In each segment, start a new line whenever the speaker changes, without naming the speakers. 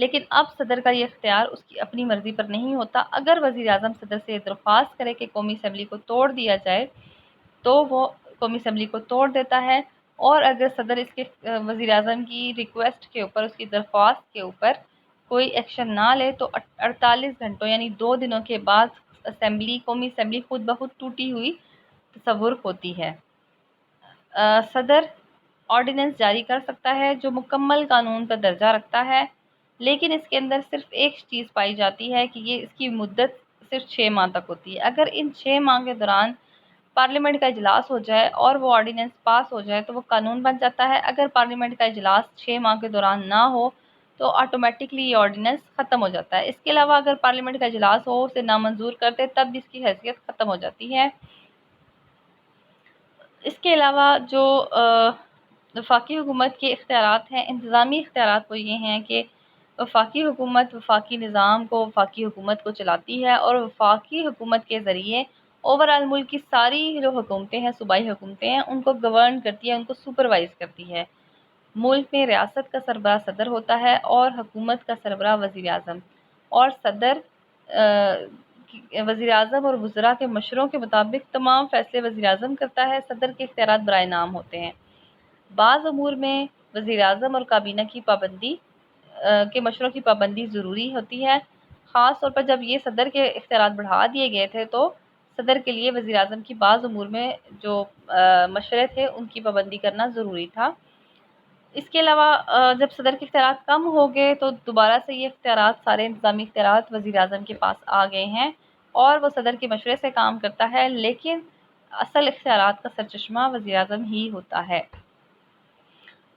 لیکن اب صدر کا یہ اختیار اس کی اپنی مرضی پر نہیں ہوتا۔ اگر وزیر اعظم صدر سے درخواست کرے کہ قومی اسمبلی کو توڑ دیا جائے تو وہ قومی اسمبلی کو توڑ دیتا ہے، اور اگر صدر اس کے وزیر اعظم کی ریکویسٹ کے اوپر، اس کی درخواست کے اوپر کوئی ایکشن نہ لے تو 48 گھنٹوں یعنی 2 دنوں کے بعد قومی اسمبلی خود بخود ٹوٹی ہوئی تصور ہوتی ہے۔ صدر آرڈیننس جاری کر سکتا ہے جو مکمل قانون کا درجہ رکھتا ہے، لیکن اس کے اندر صرف ایک چیز پائی جاتی ہے کہ اس کی مدت صرف 6 ماہ تک ہوتی ہے۔ اگر ان 6 ماہ کے دوران پارلیمنٹ کا اجلاس ہو جائے اور وہ آرڈیننس پاس ہو جائے تو وہ قانون بن جاتا ہے۔ اگر پارلیمنٹ کا اجلاس 6 ماہ کے دوران نہ ہو تو آٹومیٹکلی یہ آرڈیننس ختم ہو جاتا ہے۔ اس کے علاوہ اگر پارلیمنٹ کا اجلاس ہو، اسے نامنظور کر دے، تب بھی اس کی حیثیت ختم ہو جاتی ہے۔ اس کے علاوہ جو وفاقی حکومت کے اختیارات ہیں، انتظامی اختیارات وہ یہ ہیں کہ وفاقی حکومت وفاقی نظام کو، وفاقی حکومت کو چلاتی ہے، اور وفاقی حکومت کے ذریعے اوورآل ملک کی ساری جو حکومتیں ہیں، صوبائی حکومتیں ہیں، ان کو گورن کرتی ہے، ان کو سپروائز کرتی ہے۔ ملک میں ریاست کا سربراہ صدر ہوتا ہے اور حکومت کا سربراہ وزیر اعظم، اور صدر وزیر اعظم اور وزراء کے مشوروں کے مطابق تمام فیصلے وزیر اعظم کرتا ہے۔ صدر کے اختیارات برائے نام ہوتے ہیں۔ بعض امور میں وزیر اعظم اور کابینہ کی پابندی کے مشوروں کی پابندی ضروری ہوتی ہے، خاص طور پر جب یہ صدر کے اختیارات بڑھا دیے گئے تھے تو صدر کے لیے وزیر اعظم کی بعض امور میں جو مشورے تھے ان کی پابندی کرنا ضروری تھا۔ اس کے علاوہ جب صدر کے اختیارات کم ہو گئے تو دوبارہ سے یہ اختیارات، سارے انتظامی اختیارات وزیر اعظم کے پاس آ گئے ہیں اور وہ صدر کے مشورے سے کام کرتا ہے، لیکن اصل اختیارات کا سرچشمہ وزیر اعظم ہی ہوتا ہے۔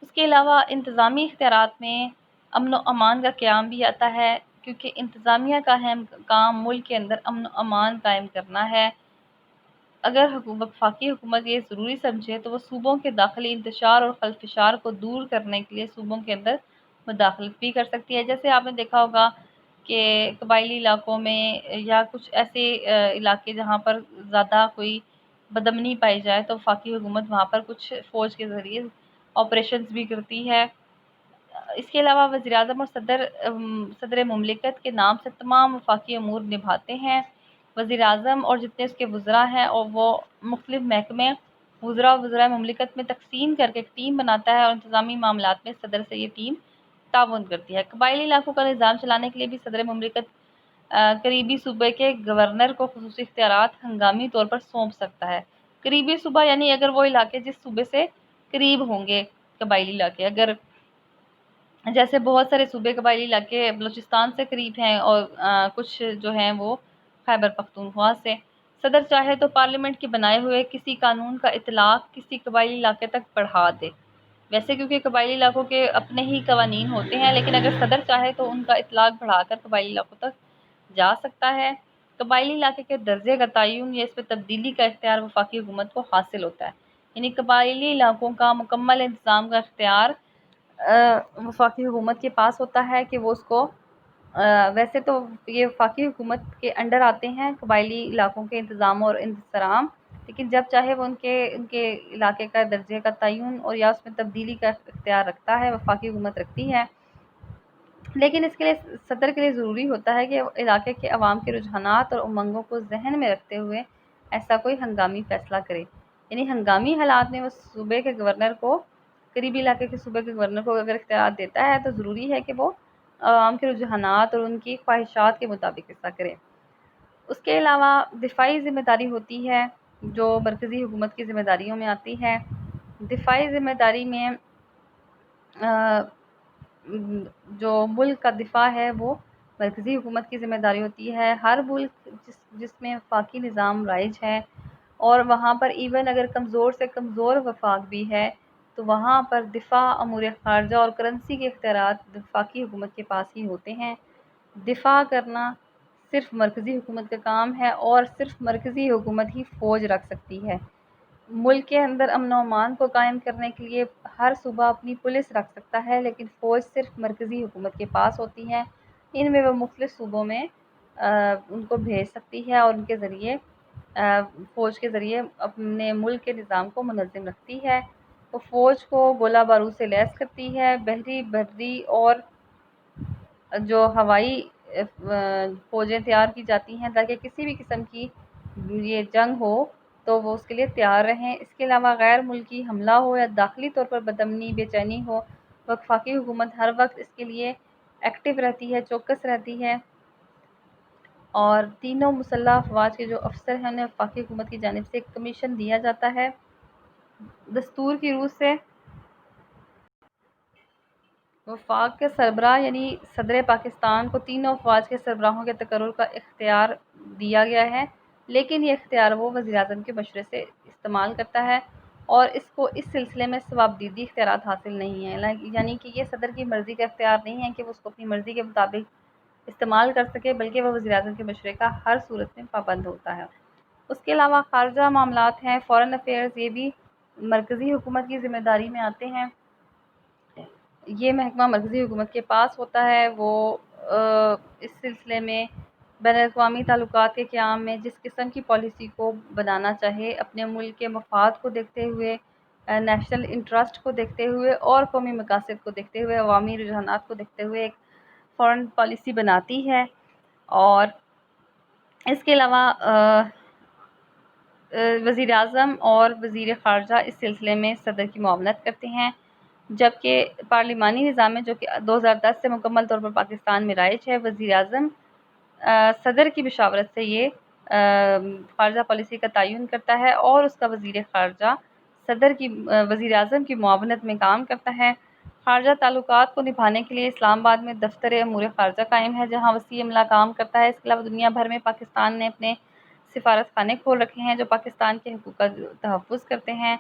اس کے علاوہ انتظامی اختیارات میں امن و امان کا قیام بھی آتا ہے، کیونکہ انتظامیہ کا اہم کام ملک کے اندر امن و امان قائم کرنا ہے۔ اگر وفاقی حکومت یہ ضروری سمجھے تو وہ صوبوں کے داخلی انتشار اور خلفشار کو دور کرنے کے لیے صوبوں کے اندر مداخلت بھی کر سکتی ہے۔ جیسے آپ نے دیکھا ہوگا کہ قبائلی علاقوں میں یا کچھ ایسے علاقے جہاں پر زیادہ کوئی بدامنی پائی جائے تو وفاقی حکومت وہاں پر کچھ فوج کے ذریعے آپریشنز بھی کرتی ہے۔ اس کے علاوہ وزیر اعظم اور صدر مملکت کے نام سے تمام وفاقی امور نبھاتے ہیں۔ وزیر اعظم اور جتنے اس کے وزراء ہیں اور وہ مختلف محکمے وزراء مملکت میں تقسیم کر کے ایک ٹیم بناتا ہے، اور انتظامی معاملات میں صدر سے یہ ٹیم تعاون کرتی ہے۔ قبائلی علاقوں کا نظام چلانے کے لیے بھی صدر مملکت قریبی صوبے کے گورنر کو خصوصی اختیارات ہنگامی طور پر سونپ سکتا ہے۔ قریبی صوبہ یعنی اگر وہ علاقے جس صوبے سے قریب ہوں گے قبائلی علاقے، اگر جیسے بہت سارے صوبے قبائلی علاقے بلوچستان سے قریب ہیں اور کچھ جو ہیں وہ خیبر پختونخوا سے، صدر چاہے تو پارلیمنٹ کے بنائے ہوئے کسی قانون کا اطلاق کسی قبائلی علاقے تک بڑھا دے۔ ویسے کیونکہ قبائلی علاقوں کے اپنے ہی قوانین ہوتے ہیں، لیکن اگر صدر چاہے تو ان کا اطلاق بڑھا کر قبائلی علاقوں تک جا سکتا ہے۔ قبائلی علاقے کے درجے کا تعین یا اس میں تبدیلی کا اختیار وفاقی حکومت کو حاصل ہوتا ہے، یعنی قبائلی علاقوں کا مکمل انتظام کا اختیار وفاقی حکومت کے پاس ہوتا ہے کہ وہ اس کو ویسے تو یہ وفاقی حکومت کے انڈر آتے ہیں قبائلی علاقوں کے انتظام اور انصرام، لیکن جب چاہے وہ ان کے علاقے کا درجے کا تعین اور یا اس میں تبدیلی کا اختیار رکھتا ہے، وفاقی حکومت رکھتی ہے۔ لیکن اس کے لیے صدر کے لیے ضروری ہوتا ہے کہ علاقے کے عوام کے رجحانات اور امنگوں کو ذہن میں رکھتے ہوئے ایسا کوئی ہنگامی فیصلہ کرے، یعنی ہنگامی حالات میں وہ صوبے کے گورنر کو، قریبی علاقے کے صوبے کے گورنر کو اگر اختیارات دیتا ہے تو ضروری ہے کہ وہ عوام کے رجحانات اور ان کی خواہشات کے مطابق فیصلہ کرے۔ اس کے علاوہ دفاعی ذمہ داری ہوتی ہے جو مرکزی حکومت کی ذمہ داریوں میں آتی ہے۔ دفاعی ذمہ داری میں جو ملک کا دفاع ہے وہ مرکزی حکومت کی ذمہ داری ہوتی ہے۔ ہر ملک جس میں وفاقی نظام رائج ہے اور وہاں پر ایون اگر کمزور سے کمزور وفاق بھی ہے تو وہاں پر دفاع، امور خارجہ اور کرنسی کے اختیارات وفاقی حکومت کے پاس ہی ہوتے ہیں۔ دفاع کرنا صرف مرکزی حکومت کا کام ہے اور صرف مرکزی حکومت ہی فوج رکھ سکتی ہے۔ ملک کے اندر امن و امان کو قائم کرنے کے لیے ہر صوبہ اپنی پولیس رکھ سکتا ہے، لیکن فوج صرف مرکزی حکومت کے پاس ہوتی ہے۔ ان میں وہ مختلف صوبوں میں ان کو بھیج سکتی ہے اور ان کے ذریعے فوج کے ذریعے اپنے ملک کے نظام کو منظم رکھتی ہے۔ وہ فوج کو گولہ بارود سے لیس کرتی ہے، بحری، بری اور جو ہوائی فوجیں تیار کی جاتی ہیں تاکہ کسی بھی قسم کی یہ جنگ ہو تو وہ اس کے لیے تیار رہیں۔ اس کے علاوہ غیر ملکی حملہ ہو یا داخلی طور پر بدامنی بے چینی ہو، وفاقی حکومت ہر وقت اس کے لیے ایکٹیو رہتی ہے، چوکس رہتی ہے، اور تینوں مسلح افواج کے جو افسر ہیں انہیں وفاقی حکومت کی جانب سے ایک کمیشن دیا جاتا ہے۔ دستور کی روح سے وفاق کے سربراہ یعنی صدر پاکستان کو تینوں افواج کے سربراہوں کے تقرر کا اختیار دیا گیا ہے، لیکن یہ اختیار وہ وزیر اعظم کے مشورے سے استعمال کرتا ہے اور اس کو اس سلسلے میں ثوابدیدی اختیارات حاصل نہیں ہیں، یعنی کہ یہ صدر کی مرضی کا اختیار نہیں ہے کہ وہ اس کو اپنی مرضی کے مطابق استعمال کر سکے، بلکہ وہ وزیر اعظم کے مشورے کا ہر صورت میں پابند ہوتا ہے۔ اس کے علاوہ خارجہ معاملات ہیں، فارن افیئرز، یہ بھی مرکزی حکومت کی ذمہ داری میں آتے ہیں۔ یہ محکمہ مرکزی حکومت کے پاس ہوتا ہے، وہ اس سلسلے میں بین الاقوامی تعلقات کے قیام میں جس قسم کی پالیسی کو بنانا چاہے، اپنے ملک کے مفاد کو دیکھتے ہوئے، نیشنل انٹرسٹ کو دیکھتے ہوئے اور قومی مقاصد کو دیکھتے ہوئے، عوامی رجحانات کو دیکھتے ہوئے ایک فارن پالیسی بناتی ہے۔ اور اس کے علاوہ وزیر اعظم اور وزیر خارجہ اس سلسلے میں صدر کی معاونت کرتے ہیں، جبکہ پارلیمانی نظام میں جو کہ 2010 سے مکمل طور پر پاکستان میں رائج ہے، وزیر اعظم صدر کی مشاورت سے یہ خارجہ پالیسی کا تعین کرتا ہے اور اس کا وزیر خارجہ وزیر اعظم کی معاونت میں کام کرتا ہے۔ خارجہ تعلقات کو نبھانے کے لیے اسلام آباد میں دفتر امور خارجہ قائم ہے، جہاں وسیع عملہ کام کرتا ہے۔ اس کے علاوہ دنیا بھر میں پاکستان نے اپنے سفارت خانے کھول رکھے ہیں جو پاکستان کے حقوق کا تحفظ کرتے ہیں۔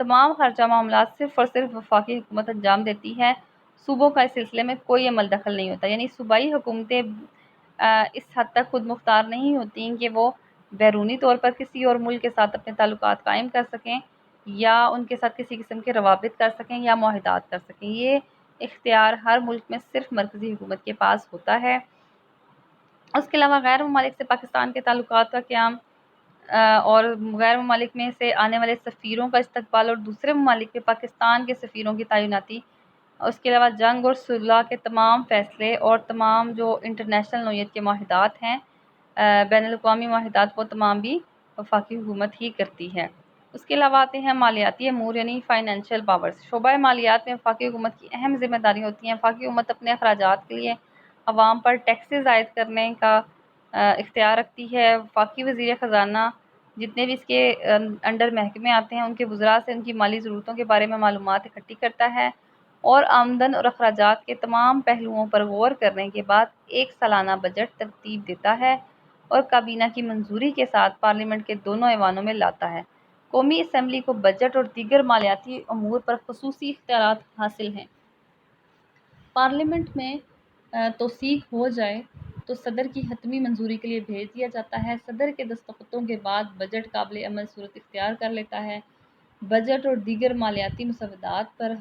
تمام خارجہ معاملات صرف اور صرف وفاقی حکومت انجام دیتی ہے، صوبوں کا اس سلسلے میں کوئی عمل دخل نہیں ہوتا، یعنی صوبائی حکومتیں اس حد تک خود مختار نہیں ہوتی کہ وہ بیرونی طور پر کسی اور ملک کے ساتھ اپنے تعلقات قائم کر سکیں یا ان کے ساتھ کسی قسم کے روابط کر سکیں یا معاہدات کر سکیں۔ یہ اختیار ہر ملک میں صرف مرکزی حکومت کے پاس ہوتا ہے۔ اس کے علاوہ غیر ممالک سے پاکستان کے تعلقات کا قیام اور غیر ممالک میں سے آنے والے سفیروں کا استقبال اور دوسرے ممالک میں پاکستان کے سفیروں کی تعیناتی، اس کے علاوہ جنگ اور صلح کے تمام فیصلے اور تمام جو انٹرنیشنل نوعیت کے معاہدات ہیں، بین الاقوامی معاہدات، وہ تمام بھی وفاقی حکومت ہی کرتی ہے۔ اس کے علاوہ آتے ہیں مالیاتی امور یعنی فائنینشیل پاورز۔ شعبہ مالیات میں وفاقی حکومت کی اہم ذمہ داری ہوتی ہیں۔ وفاقی حکومت اپنے اخراجات کے لیے عوام پر ٹیکسز عائد کرنے کا اختیار رکھتی ہے۔ وفاقی وزیر خزانہ جتنے بھی اس کے انڈر محکمے آتے ہیں ان کے وزراء سے ان کی مالی ضرورتوں کے بارے میں معلومات اکٹھی کرتا ہے اور آمدن اور اخراجات کے تمام پہلوؤں پر غور کرنے کے بعد ایک سالانہ بجٹ ترتیب دیتا ہے اور کابینہ کی منظوری کے ساتھ پارلیمنٹ کے دونوں ایوانوں میں لاتا ہے۔ قومی اسمبلی کو بجٹ اور دیگر مالیاتی امور پر خصوصی اختیارات حاصل ہیں۔ پارلیمنٹ میں توثیق ہو جائے تو صدر کی حتمی منظوری کے لیے بھیج دیا جاتا ہے۔ صدر کے دستخطوں کے بعد بجٹ قابل عمل صورت اختیار کر لیتا ہے۔ بجٹ اور دیگر مالیاتی مسودات پر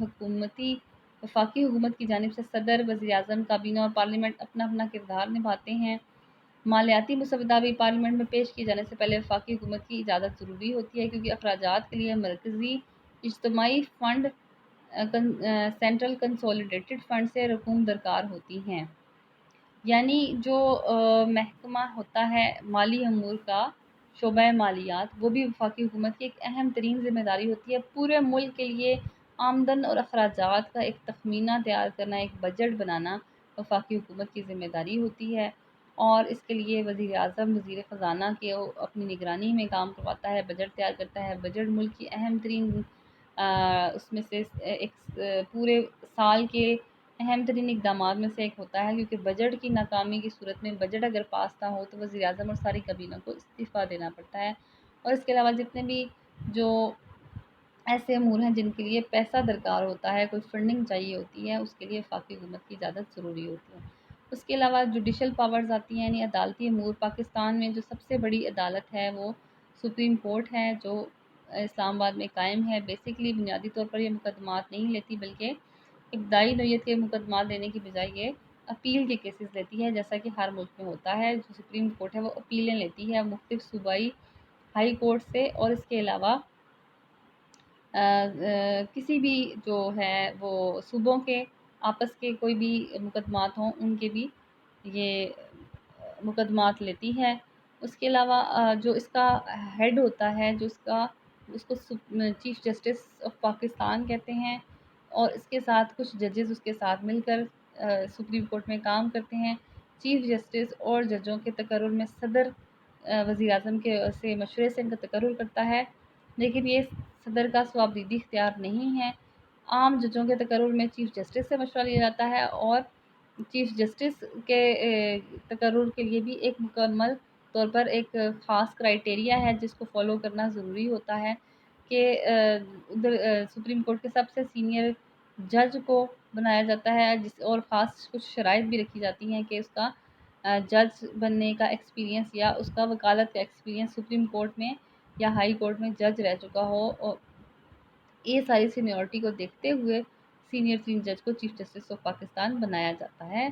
وفاقی حکومت کی جانب سے صدر، وزیر اعظم، کابینہ اور پارلیمنٹ اپنا اپنا کردار نبھاتے ہیں۔ مالیاتی مسودات بھی پارلیمنٹ میں پیش کیے جانے سے پہلے وفاقی حکومت کی اجازت ضروری ہوتی ہے، کیونکہ اخراجات کے لیے مرکزی اجتماعی فنڈ سینٹرل کنسولیڈیٹڈ فنڈ سے رقوم درکار ہوتی ہیں۔ یعنی جو محکمہ ہوتا ہے مالی امور کا، شعبہ مالیات، وہ بھی وفاقی حکومت کی ایک اہم ترین ذمہ داری ہوتی ہے۔ پورے ملک کے لیے آمدن اور اخراجات کا ایک تخمینہ تیار کرنا، ایک بجٹ بنانا وفاقی حکومت کی ذمہ داری ہوتی ہے، اور اس کے لیے وزیر اعظم وزیر خزانہ کے اپنی نگرانی میں کام کرواتا ہے، بجٹ تیار کرتا ہے۔ بجٹ ملک کی اہم ترین اس میں سے ایک پورے سال کے اہم ترین اقدامات میں سے ایک ہوتا ہے، کیونکہ بجٹ کی ناکامی کی صورت میں بجٹ اگر پاس نہ ہو تو وزیر اعظم اور ساری کابینہ کو استعفیٰ دینا پڑتا ہے۔ اور اس کے علاوہ جتنے بھی جو ایسے امور ہیں جن کے لیے پیسہ درکار ہوتا ہے، کوئی فنڈنگ چاہیے ہوتی ہے، اس کے لیے وفاقی حکومت کی اجازت ضروری ہوتی ہے۔ اس کے علاوہ جوڈیشل پاورز آتی ہیں، یعنی عدالتی امور۔ پاکستان میں جو سب سے بڑی عدالت ہے وہ سپریم کورٹ ہے، جو اسلام آباد میں قائم ہے۔ بیسیکلی بنیادی طور پر یہ مقدمات نہیں لیتی، بلکہ ابتدائی نوعیت کے مقدمات لینے کی بجائے یہ اپیل کے کیسز لیتی ہے، جیسا کہ ہر ملک میں ہوتا ہے۔ جو سپریم کورٹ ہے وہ اپیلیں لیتی ہے مختلف صوبائی ہائی کورٹ سے، اور اس کے علاوہ کسی بھی جو ہے وہ صوبوں کے آپس کے کوئی بھی مقدمات ہوں ان کے بھی یہ مقدمات لیتی ہے۔ اس کے علاوہ جو اس کا ہیڈ ہوتا ہے، اس کو چیف جسٹس آف پاکستان کہتے ہیں، اور اس کے ساتھ کچھ ججز اس کے ساتھ مل کر سپریم کورٹ میں کام کرتے ہیں۔ چیف جسٹس اور ججوں کے تقرر میں صدر وزیر اعظم کے سے مشورے سے ان کا تقرر کرتا ہے، لیکن یہ صدر کا صوابدیدی اختیار نہیں ہے۔ عام ججوں کے تقرر میں چیف جسٹس سے مشورہ لیا جاتا ہے، اور چیف جسٹس کے تقرر کے لیے بھی ایک مکمل طور پر ایک خاص کرائٹیریا ہے جس کو فالو کرنا ضروری ہوتا ہے کہ ادھر سپریم کورٹ کے سب سے سینئر جج کو بنایا جاتا ہے، اور خاص کچھ شرائط بھی رکھی جاتی ہیں کہ اس کا جج بننے کا ایکسپیرینس یا اس کا وکالت کا ایکسپیرینس سپریم کورٹ میں یا ہائی کورٹ میں جج رہ چکا ہو، اور یہ ساری سینیورٹی کو دیکھتے ہوئے سینئر ترین جج کو چیف جسٹس آف پاکستان بنایا جاتا ہے۔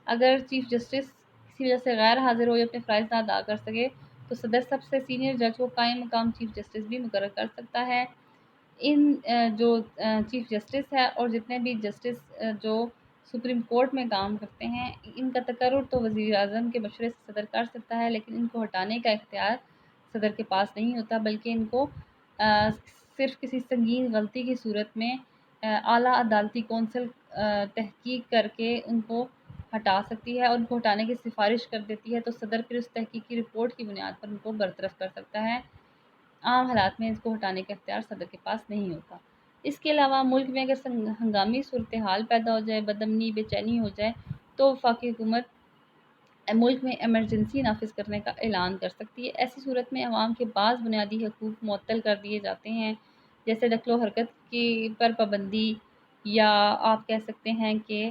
اگر چیف جسٹس کسی وجہ سے غیر حاضر ہو یا اپنے فرائض نہ ادا کر سکے تو صدر سب سے سینئر جج کو قائم مقام چیف جسٹس بھی مقرر کر سکتا ہے۔ ان جو چیف جسٹس ہے اور جتنے بھی جسٹس جو سپریم کورٹ میں کام کرتے ہیں، ان کا تقرر تو وزیر اعظم کے مشورے سے صدر کر سکتا ہے، لیکن ان کو ہٹانے کا اختیار صدر کے پاس نہیں ہوتا، بلکہ ان کو صرف کسی سنگین غلطی کی صورت میں اعلیٰ عدالتی کونسل تحقیق کر کے ان کو ہٹا سکتی ہے، اور ان کو ہٹانے کی سفارش کر دیتی ہے، تو صدر پھر اس تحقیقی رپورٹ کی بنیاد پر ان کو برطرف کر سکتا ہے۔ عام حالات میں اس کو ہٹانے کا اختیار صدر کے پاس نہیں ہوتا۔ اس کے علاوہ ملک میں اگر ہنگامی صورتحال پیدا ہو جائے، بدامنی، بے چینی ہو جائے، تو وفاقی حکومت ملک میں ایمرجنسی نافذ کرنے کا اعلان کر سکتی ہے۔ ایسی صورت میں عوام کے بعض بنیادی حقوق معطل کر دیے جاتے ہیں، جیسے نقل و حرکت کی پر پابندی، یا آپ کہہ سکتے ہیں کہ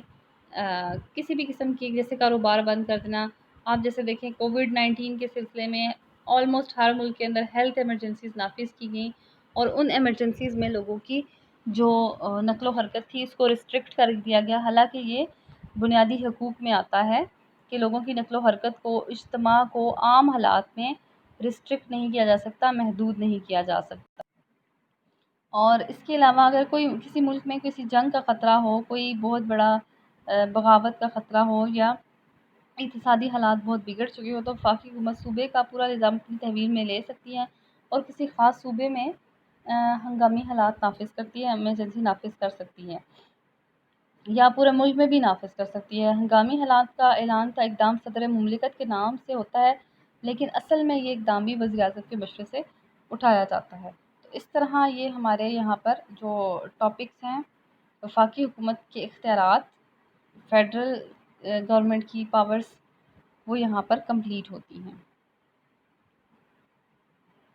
کسی بھی قسم کی جیسے کاروبار بند کر دینا۔ آپ جیسے دیکھیں کووڈ-19 کے سلسلے میں آلموسٹ ہر ملک کے اندر ہیلتھ ایمرجنسیز نافذ کی گئیں، اور ان ایمرجنسیز میں لوگوں کی جو نقل و حرکت تھی اس کو ریسٹرکٹ کر دیا گیا، حالانکہ یہ بنیادی حقوق میں آتا ہے کہ لوگوں کی نقل و حرکت کو، اجتماع کو عام حالات میں ریسٹرکٹ نہیں کیا جا سکتا، محدود نہیں کیا جا سکتا۔ اور اس کے علاوہ اگر کوئی کسی ملک میں کسی جنگ کا خطرہ ہو، کوئی بہت بڑا بغاوت کا خطرہ ہو، یا اقتصادی حالات بہت بگڑ چکے ہو، تو وفاقی حکومت صوبے کا پورا نظام اپنی تحویل میں لے سکتی ہے، اور کسی خاص صوبے میں ہنگامی حالات نافذ کرتی ہے، ایمرجنسی نافذ کر سکتی ہے، یا پورے ملک میں بھی نافذ کر سکتی ہے۔ ہنگامی حالات کا اعلان کا اقدام صدر مملکت کے نام سے ہوتا ہے، لیکن اصل میں یہ اقدام بھی وزیر اعظم کے مشورے سے اٹھایا جاتا ہے۔ تو اس طرح یہ ہمارے یہاں پر جو ٹاپکس ہیں، وفاقی حکومت کے اختیارات، فیڈرل گورنمنٹ کی پاورز، وہ یہاں پر کمپلیٹ ہوتی ہیں۔